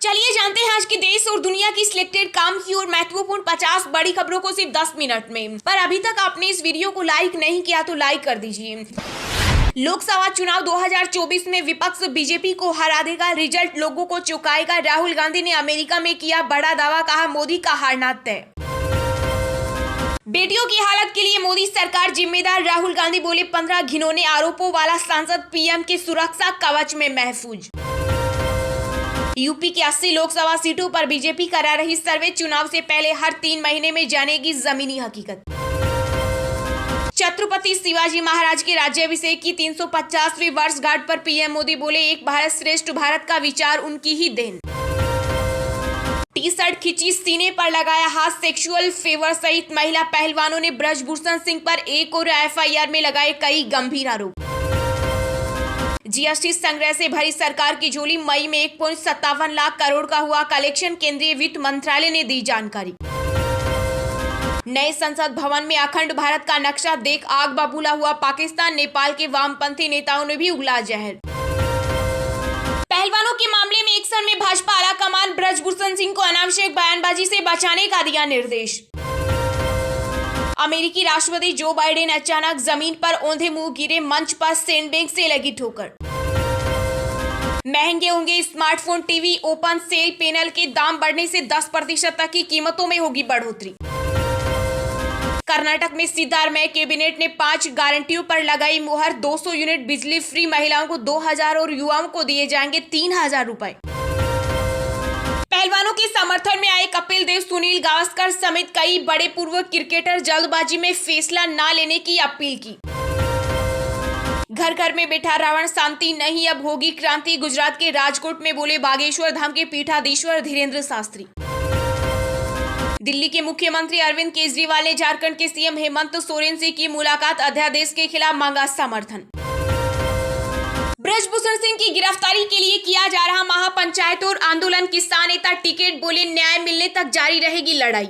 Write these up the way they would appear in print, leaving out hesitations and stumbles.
चलिए जानते हैं आज के देश और दुनिया की सिलेक्टेड काम की और महत्वपूर्ण 50 बड़ी खबरों को सिर्फ 10 मिनट में। पर अभी तक आपने इस वीडियो को लाइक नहीं किया तो लाइक कर दीजिए। लोकसभा चुनाव 2024 में विपक्ष बीजेपी को हरा देगा, रिजल्ट लोगों को चौंकाएगा। राहुल गांधी ने अमेरिका में किया बड़ा दावा, कहा मोदी का हारना तय। बेटियों की हालत के लिए मोदी सरकार जिम्मेदार, राहुल गांधी बोले 15 घिनौने आरोपों वाला सांसद पीएम के सुरक्षा कवच में महफूज। यूपी की 80 लोकसभा सीटों पर बीजेपी करा रही सर्वे, चुनाव से पहले हर 3 महीने में जानेगी जमीनी हकीकत। छत्रपति शिवाजी महाराज के राज्याभिषेक की 350वीं वर्षगांठ पर पीएम मोदी बोले एक भारत श्रेष्ठ भारत का विचार उनकी ही देन। टी शर्ट खींची, सीने पर लगाया हाथ, सेक्सुअल फेवर सहित महिला पहलवानों ने ब्रजभूषण सिंह पर एक और एफआईआर में लगाए कई गंभीर आरोप। जीएसटी संग्रह से भरी सरकार की झोली, मई में 1.57 लाख करोड़ का हुआ कलेक्शन, केंद्रीय वित्त मंत्रालय ने दी जानकारी। नए संसद भवन में अखंड भारत का नक्शा देख आग बबूला हुआ पाकिस्तान, नेपाल के वामपंथी नेताओं ने भी उगला जहर। पहलवानों के मामले में एक्शन में भाजपा आलाकमान, ब्रजभूषण सिंह को अनावश्यक बयानबाजी से बचाने का दिया निर्देश। अमेरिकी राष्ट्रपति जो बाइडेन अचानक जमीन पर औंधे मुंह गिरे, मंच पर सैंडबैग से लगी ठोकर। महंगे होंगे smartphone, TV, open cell panel के दाम बढ़ने से 10% तक की कीमतों में होगी बढ़ोतरी। कर्नाटक में सिद्धारमैया कैबिनेट ने 5 गारंटियों पर लगाई मुहर, 200 यूनिट बिजली फ्री, महिलाओं को 2000 और युवाओं को दिए जाएंगे 3000 रुपए। पहलवानों के समर्थन में आए कपिल देव, सुनील गावस्कर समेत कई बड़े पूर्व क्रिकेटर जल्दबाजी में फैसला न लेने की अपील की। घर घर में बैठा रावण, शांति नहीं अब होगी क्रांति, गुजरात के राजकोट में बोले बागेश्वर धाम के पीठाधीश्वर धीरेन्द्र शास्त्री। दिल्ली के मुख्यमंत्री अरविंद केजरीवाल ने झारखंड के सीएम हेमंत सोरेन से की मुलाकात, अध्यादेश के खिलाफ मांगा समर्थन। ब्रजभूषण सिंह की गिरफ्तारी के लिए किया जा रहा महापंचायत और आंदोलन, किसान नेता टिकैत बोले न्याय मिलने तक जारी रहेगी लड़ाई।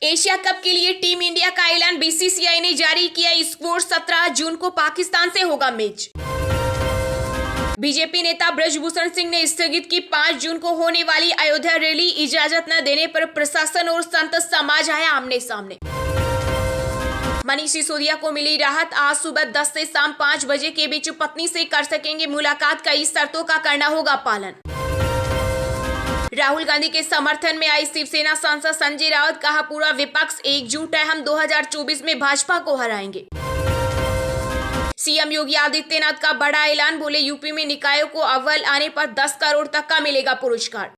एशिया कप के लिए टीम इंडिया का ऐलान, बीसीसीआई ने जारी किया स्कोर, 17 जून को पाकिस्तान से होगा मैच। बीजेपी नेता ब्रजभूषण सिंह ने स्थगित की 5 जून को होने वाली अयोध्या रैली, इजाजत न देने पर प्रशासन और संत समाज आया आमने सामने। मनीष सिसोदिया को मिली राहत, आज सुबह 10 से शाम 5 बजे के बीच पत्नी से कर सकेंगे मुलाकात, कई शर्तों का करना होगा पालन। राहुल गांधी के समर्थन में आई शिवसेना सांसद संजय राउत, कहा पूरा विपक्ष एकजुट है, हम 2024 में भाजपा को हराएंगे। सीएम योगी आदित्यनाथ का बड़ा ऐलान, बोले यूपी में निकायों को अव्वल आने पर 10 करोड़ तक का मिलेगा पुरस्कार।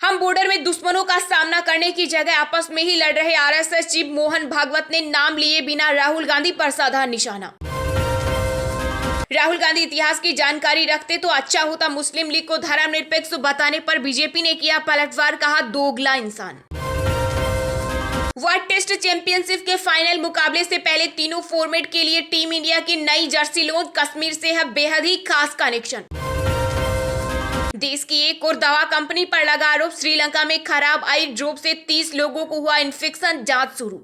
हम बॉर्डर में दुश्मनों का सामना करने की जगह आपस में ही लड़ रहे, आरएसएस चीफ मोहन भागवत ने नाम लिए बिना राहुल गांधी पर साधा निशाना। राहुल गांधी इतिहास की जानकारी रखते तो अच्छा होता, मुस्लिम लीग को धर्मनिरपेक्ष बताने पर बीजेपी ने किया पलटवार, कहा दोगला इंसान। वर्ल्ड टेस्ट चैंपियनशिप के फाइनल मुकाबले से पहले तीनों फॉर्मेट के लिए टीम इंडिया की नई जर्सी लॉन्च, कश्मीर से है बेहद ही खास कनेक्शन। देश की एक और दवा कंपनी पर लगा आरोप, श्रीलंका में खराब आई ड्रॉप से 30 लोगों को हुआ इन्फेक्शन, जांच शुरू।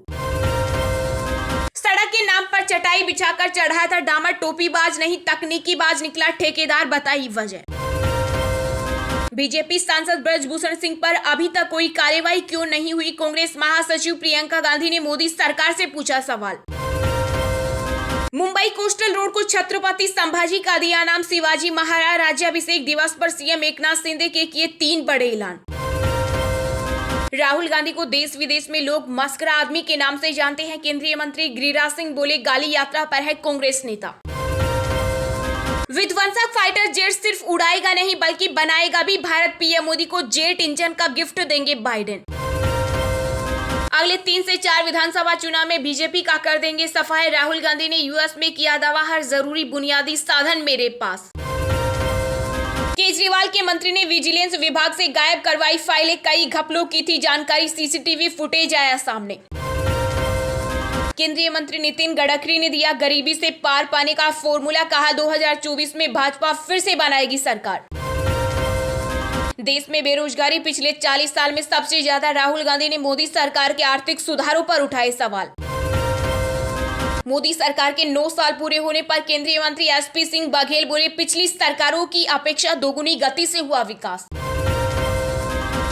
सड़क के नाम पर चटाई बिछाकर चढ़ाया था डामर, टोपीबाज नहीं तकनीकीबाज निकला ठेकेदार, बताई वजह। बीजेपी सांसद ब्रजभूषण सिंह पर अभी तक कोई कार्रवाई क्यों नहीं हुई, कांग्रेस महासचिव प्रियंका गांधी ने मोदी सरकार से पूछा सवाल। मुंबई कोस्टल रोड को छत्रपति संभाजी का दिया नाम, शिवाजी महाराज राज्याभिषेक दिवस पर सीएम एकनाथ शिंदे के किए 3 बड़े ऐलान। राहुल गांधी को देश विदेश में लोग मस्करा आदमी के नाम से जानते हैं, केंद्रीय मंत्री गिरिराज सिंह बोले गाली यात्रा पर है कांग्रेस नेता। विध्वंसक फाइटर जेट सिर्फ उड़ाएगा नहीं बल्कि बनाएगा भी भारत, पीएम मोदी को जेट इंजन का गिफ्ट देंगे बाइडेन। अगले 3 से 4 विधानसभा चुनाव में बीजेपी का कर देंगे सफाई, राहुल गांधी ने यूएस में किया दावा, हर जरूरी बुनियादी साधन मेरे पास। केजरीवाल के मंत्री ने विजिलेंस विभाग से गायब करवाई फाइलें, कई घपलों की थी जानकारी, सीसीटीवी फुटेज आया सामने। केंद्रीय मंत्री नितिन गडकरी ने दिया गरीबी से पार पाने का फॉर्मूला, कहा 2024 में भाजपा फिर से बनाएगी सरकार। देश में बेरोजगारी पिछले 40 साल में सबसे ज्यादा, राहुल गांधी ने मोदी सरकार के आर्थिक सुधारों पर उठाए सवाल। मोदी सरकार के 9 साल पूरे होने पर केंद्रीय मंत्री एसपी सिंह बघेल बोले, पिछली सरकारों की अपेक्षा दोगुनी गति से हुआ विकास।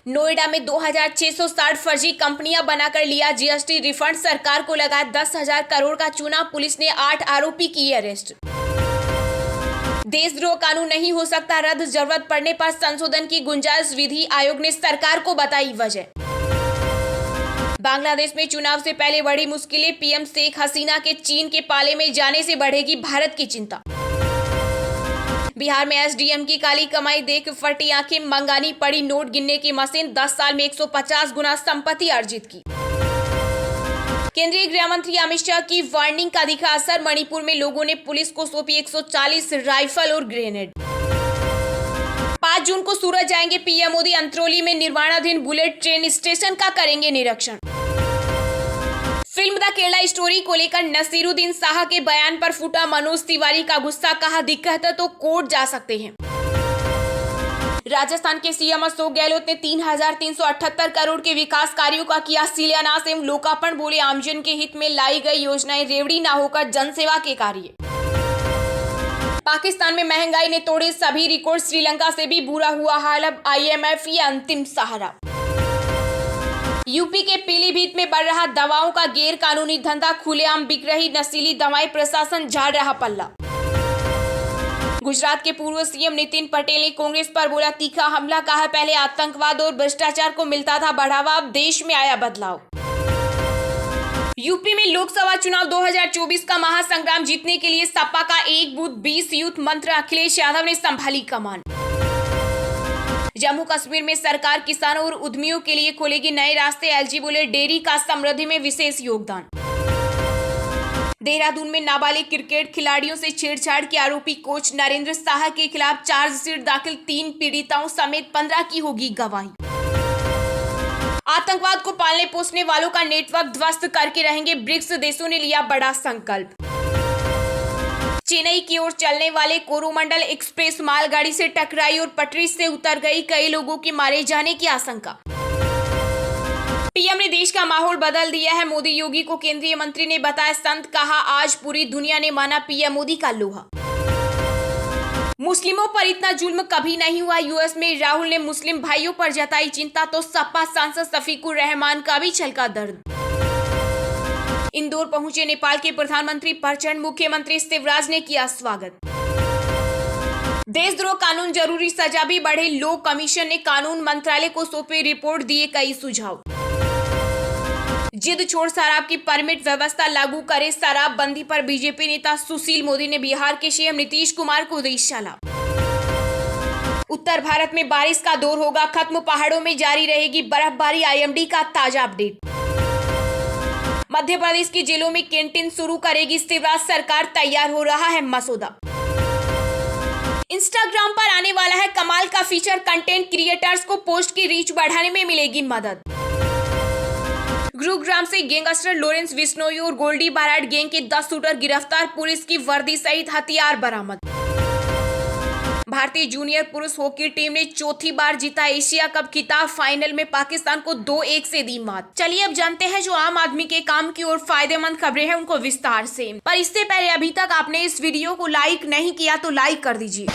नोएडा में 2660 फर्जी कंपनियां बनाकर लिया जीएसटी रिफंड, सरकार को लगा 10,000 करोड़ का चूना, पुलिस ने 8 आरोपी किए अरेस्ट। देशद्रोह कानून नहीं हो सकता रद्द, जरूरत पड़ने पर संशोधन की गुंजाइश, विधि आयोग ने सरकार को बताई वजह। बांग्लादेश में चुनाव से पहले बढ़ी मुश्किलें, पीएम शेख हसीना के चीन के पाले में जाने से बढ़ेगी भारत की चिंता। बिहार में एसडीएम की काली कमाई देख फटी आंखें, मंगानी पड़ी नोट गिनने की मशीन, 10 साल में 150 गुना संपत्ति अर्जित की। केंद्रीय गृह मंत्री अमित शाह की वार्निंग का दिखा असर, मणिपुर में लोगों ने पुलिस को सौंपी 140 राइफल और ग्रेनेड। 5 जून को सूरत जाएंगे पीएम मोदी, अंतरौली में निर्माणाधीन बुलेट ट्रेन स्टेशन का करेंगे निरीक्षण। फिल्म द केरला स्टोरी को लेकर नसीरुद्दीन शाह के बयान पर फूटा मनोज तिवारी का गुस्सा, कहा दिक्कत है तो कोर्ट जा सकते हैं। राजस्थान के सीएम अशोक गहलोत ने 3,378 करोड़ के विकास कार्यों का किया शिलान्यास एवं लोकार्पण, बोले आमजन के हित में लाई गई योजनाएं रेवड़ी न होकर जनसेवा के कार्य। पाकिस्तान में महंगाई ने तोड़े सभी रिकॉर्ड, श्रीलंका से भी बुरा हुआ हाल, अब आईएमएफ ये अंतिम सहारा। यूपी के पीलीभीत में बढ़ रहा दवाओं का गैर कानूनी धंधा, खुलेआम बिक रही नशीली दवाएं, प्रशासन झाड़ रहा पल्ला। गुजरात के पूर्व सीएम नितिन पटेल ने कांग्रेस पर बोला तीखा हमला, कहा पहले आतंकवाद और भ्रष्टाचार को मिलता था बढ़ावा, अब देश में आया बदलाव। यूपी में लोकसभा चुनाव 2024 का महासंग्राम जीतने के लिए सपा का एक बूथ 20 यूथ मंत्र, अखिलेश यादव ने संभाली कमान। जम्मू कश्मीर में सरकार किसानों और उद्यमियों के लिए खोलेगी नए रास्ते, एलजी बोले डेयरी का समृद्धि में विशेष योगदान। देहरादून में नाबालिग क्रिकेट खिलाड़ियों से छेड़छाड़ के आरोपी कोच नरेंद्र शाह के खिलाफ चार्जशीट दाखिल, 3 पीड़िताओं समेत 15 की होगी गवाही। आतंकवाद को पालने पोसने वालों का नेटवर्क ध्वस्त करके रहेंगे ब्रिक्स देशों ने लिया बड़ा संकल्प। चेन्नई की ओर चलने वाले कोरोमंडल एक्सप्रेस मालगाड़ी से टकराई और पटरी से उतर गई, कई लोगों के मारे जाने की आशंका। पीएम ने देश का माहौल बदल दिया है, मोदी योगी को केंद्रीय मंत्री ने बताया संत, कहा आज पूरी दुनिया ने माना पीएम मोदी का लोहा। मुस्लिमों पर इतना जुल्म कभी नहीं हुआ, यूएस में राहुल ने मुस्लिम भाइयों पर जताई चिंता, तो सपा सांसद शफीकुर रहमान का भी छलका दर्द। इंदौर पहुंचे नेपाल के प्रधानमंत्री प्रचंड, मुख्यमंत्री शिवराज ने किया स्वागत। देशद्रोह कानून जरूरी, सजा भी बढ़े, लो कमीशन ने कानून मंत्रालय को सौंपी रिपोर्ट, दिए कई सुझाव। जिद छोड़ शराब की परमिट व्यवस्था लागू करे, शराब बंदी पर बीजेपी नेता सुशील मोदी ने बिहार के सीएम नीतीश कुमार को दी सलाह। उत्तर भारत में बारिश का दौर होगा खत्म, पहाड़ों में जारी रहेगी बर्फबारी, आईएमडी का ताजा अपडेट। मध्य प्रदेश की जेलों में कैंटीन शुरू करेगी शिवराज सरकार, तैयार हो रहा है मसौदा। इंस्टाग्राम पर आने वाला है कमाल का फीचर, कंटेंट क्रिएटर्स को पोस्ट की रीच बढ़ाने में मिलेगी मदद। गुरुग्राम से गैंगस्टर लॉरेंस बिश्नोई और गोल्डी बाराट गैंग के 10 शूटर गिरफ्तार, पुलिस की वर्दी सहित हथियार बरामद। भारतीय जूनियर पुरुष हॉकी टीम ने चौथी बार जीता एशिया कप खिताब, फाइनल में पाकिस्तान को 2-1 से दी मात। चलिए अब जानते हैं जो आम आदमी के काम की और फायदेमंद खबरें हैं उनको विस्तार से, पर इससे पहले अभी तक आपने इस वीडियो को लाइक नहीं किया तो लाइक कर दीजिए।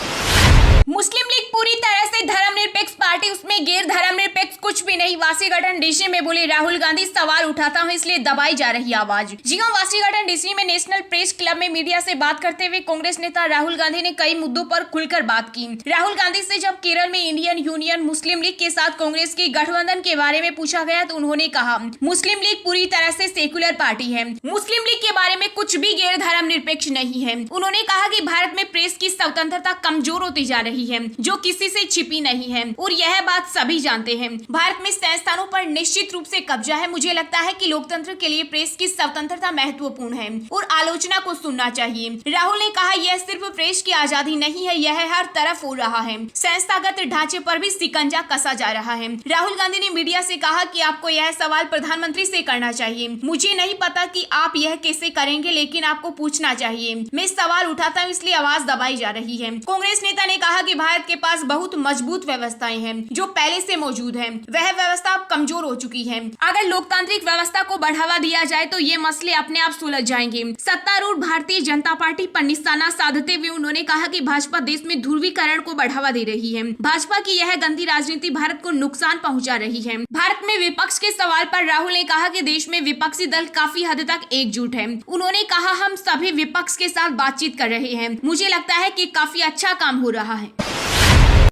मुस्लिम लीग पूरी तरह से धर्मनिरपेक्ष पार्टी, उसमें गैर धर्मनिरपेक्ष कुछ भी नहीं, वाशीघाटन डीसी में बोले राहुल गांधी, सवाल उठाता हूं इसलिए दबाई जा रही आवाज। जी हां, वाशीघाटन डीसी में नेशनल प्रेस क्लब में मीडिया से बात करते हुए कांग्रेस नेता राहुल गांधी ने कई मुद्दों पर खुलकर बात की। राहुल गांधी से जब केरल में इंडियन यूनियन मुस्लिम लीग के साथ कांग्रेस की गठबंधन के बारे में पूछा गया तो उन्होंने कहा मुस्लिम लीग पूरी तरह से सेकुलर पार्टी है, मुस्लिम लीग के बारे में कुछ भी गैर धर्मनिरपेक्ष नहीं है। उन्होंने कहा कि भारत में प्रेस की स्वतंत्रता कमजोर होती जा रही है, जो किसी से छिपी नहीं है और यह बात सभी जानते हैं। भारत में संस्थानों पर निश्चित रूप से कब्जा है। मुझे लगता है कि लोकतंत्र के लिए प्रेस की स्वतंत्रता महत्वपूर्ण है और आलोचना को सुनना चाहिए। राहुल ने कहा यह सिर्फ प्रेस की आजादी नहीं है, यह हर तरफ हो रहा है, संस्थागत ढांचे पर भी शिकंजा कसा जा रहा है। राहुल गांधी ने मीडिया से कहा कि आपको यह सवाल प्रधानमंत्री से करना चाहिए, मुझे नहीं पता कि आप यह कैसे करेंगे, लेकिन आपको पूछना चाहिए। मैं सवाल उठाता हूँ इसलिए आवाज दबाई जा रही है। कांग्रेस नेता ने कहा कि भारत के पास बहुत मजबूत व्यवस्थाएं हैं जो पहले से मौजूद हैं। वह व्यवस्था अब कमजोर हो चुकी है। अगर लोकतांत्रिक व्यवस्था को बढ़ावा दिया जाए तो ये मसले अपने आप सुलझ जाएंगे। सत्तारूढ़ भारतीय जनता पार्टी पर निशाना साधते हुए उन्होंने कहा कि भाजपा देश में ध्रुवीकरण को बढ़ावा दे रही है। भाजपा की यह गंदी राजनीति भारत को नुकसान पहुंचा रही है। भारत में विपक्ष के सवाल पर राहुल ने कहा कि देश में विपक्षी दल काफी हद तक एकजुट है। उन्होंने कहा, हम सभी विपक्ष के साथ बातचीत कर रहे हैं। मुझे लगता है कि काफी अच्छा काम हो रहा है।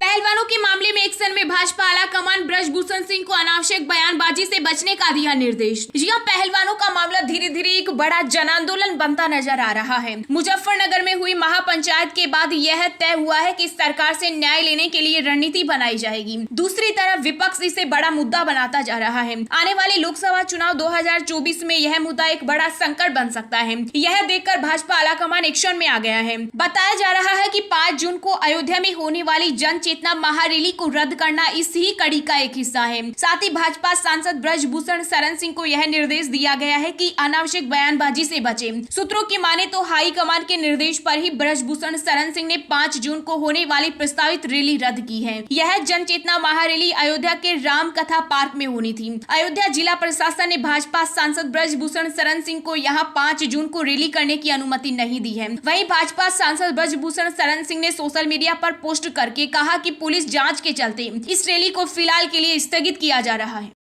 पहलवानों के मामले में एक्शन में भाजपा आला कमान ब्रजभूषण सिंह को अनावश्यक बयानबाजी से बचने का दिया निर्देश। यह पहलवानों का मामला धीरे धीरे एक बड़ा जन आंदोलन बनता नजर आ रहा है। मुजफ्फरनगर में हुई महापंचायत के बाद यह तय हुआ है कि सरकार से न्याय लेने के लिए रणनीति बनाई जाएगी। दूसरी तरफ विपक्ष इसे बड़ा मुद्दा बनाता जा रहा है। आने वाले लोकसभा चुनाव 2024 में यह मुद्दा एक बड़ा संकट बन सकता है। यह देखकर भाजपा आला कमान एक्शन में आ गया है। बताया जा रहा है कि 5 जून को अयोध्या में होने वाली जन चेतना महारैली को रद्द करना इस ही कड़ी का एक हिस्सा है। साथ ही भाजपा सांसद ब्रजभूषण शरण सिंह को यह निर्देश दिया गया है कि अनावश्यक बयानबाजी से बचें। सूत्रों की माने तो हाईकमान के निर्देश पर ही ब्रजभूषण शरण सिंह ने 5 जून को होने वाली प्रस्तावित रैली रद्द की है। यह जन चेतना महारैली अयोध्या के राम कथा पार्क में होनी थी। अयोध्या जिला प्रशासन ने भाजपा सांसद ब्रजभूषण शरण सिंह को यहाँ 5 जून को रैली करने की अनुमति नहीं दी है। वहीं भाजपा सांसद ब्रजभूषण शरण सिंह ने सोशल मीडिया पर पोस्ट करके कहा कि पुलिस जांच के चलते इस रैली को फिलहाल के लिए स्थगित किया जा रहा है।